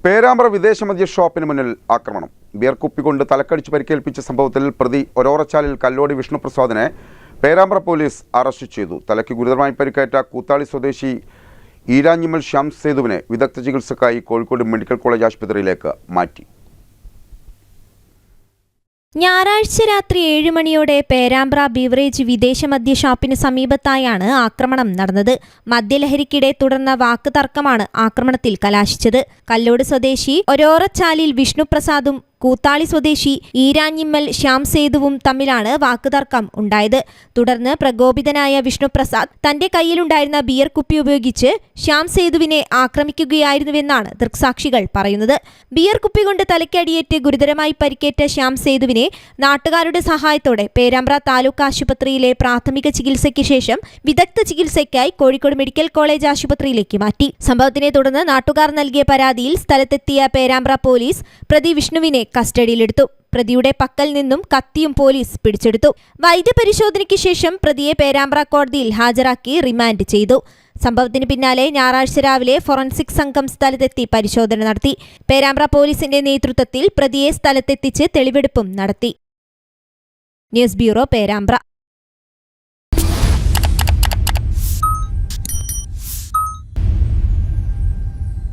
പേരാമ്പ്ര വിദേശമദ്യ ഷോപ്പിന് മുന്നിൽ ആക്രമണം. ബിയർ കുപ്പി കൊണ്ട് തലക്കടിച്ച് പരിക്കേൽപ്പിച്ച സംഭവത്തിൽ പ്രതി ഒരോറച്ചാലിൽ കല്ലോടി വിഷ്ണുപ്രസാദിനെ പേരാമ്പ്ര പോലീസ് അറസ്റ്റ് ചെയ്തു. തലയ്ക്ക് ഗുരുതരമായി പരിക്കേറ്റ കൂത്താളി സ്വദേശി ഈരാഞ്ഞിമൽ ശ്യാം സേതുവിനെ വിദഗ്ധ ചികിത്സക്കായി കോഴിക്കോട് മെഡിക്കൽ കോളേജ് ആശുപത്രിയിലേക്ക് മാറ്റി. ഞായറാഴ്ച രാത്രി 7 മണിയോടെ പേരാമ്പ്ര ബീവറേജ് വിദേശമദ്യ ഷോപ്പിന് സമീപത്തായാണ് ആക്രമണം നടന്നത്. മദ്യലഹരിക്കിടെ തുടർന്ന വാക്കുതർക്കമാണ് ആക്രമണത്തിൽ കലാശിച്ചത്. കല്ലോട് സ്വദേശി ഒരോറച്ചാലിൽ വിഷ്ണുപ്രസാദും കൂത്താളി സ്വദേശി ഈരാഞ്ഞിമ്മൽ ശ്യാം സേതുവും തമ്മിലാണ് വാക്കുതർക്കം ഉണ്ടായത്. തുടർന്ന് പ്രകോപിതനായ വിഷ്ണുപ്രസാദ് തന്റെ കയ്യിലുണ്ടായിരുന്ന ബിയർ കുപ്പി ഉപയോഗിച്ച് ശ്യാം സേതുവിനെ ആക്രമിക്കുകയായിരുന്നുവെന്നാണ് ദൃക്സാക്ഷികൾ പറയുന്നത്. ബിയർ കുപ്പി കൊണ്ട് തലയ്ക്കടിയേറ്റ് ഗുരുതരമായി പരിക്കേറ്റ ശ്യാം സേതുവിനെ നാട്ടുകാരുടെ സഹായത്തോടെ പേരാമ്പ്ര താലൂക്ക് ആശുപത്രിയിലെ പ്രാഥമിക ചികിത്സയ്ക്ക് ശേഷം വിദഗ്ധ ചികിത്സയ്ക്കായി കോഴിക്കോട് മെഡിക്കൽ കോളേജ് ആശുപത്രിയിലേക്ക് മാറ്റി. സംഭവത്തിനെ തുടർന്ന് നാട്ടുകാർ നൽകിയ പരാതിയിൽ സ്ഥലത്തെത്തിയ പേരാമ്പ്ര പോലീസ് പ്രതി വിഷ്ണുവിനെ കസ്റ്റഡിയിലെടുത്തു. പ്രതിയുടെ പക്കൽ നിന്നും കത്തിയും പോലീസ് പിടിച്ചെടുത്തു. വൈദ്യപരിശോധനയ്ക്ക് ശേഷം പ്രതിയെ പേരാമ്പ്ര കോടതിയിൽ ഹാജരാക്കി റിമാൻഡ് ചെയ്തു. സംഭവത്തിന് പിന്നാലെ ഞായറാഴ്ച രാവിലെ ഫോറൻസിക് സംഘം സ്ഥലത്തെത്തി പരിശോധന നടത്തി. പേരാമ്പ്ര പോലീസിന്റെ നേതൃത്വത്തിൽ പ്രതിയെ സ്ഥലത്തെത്തിച്ച് തെളിവെടുപ്പും നടത്തി. News bureau, Perambra.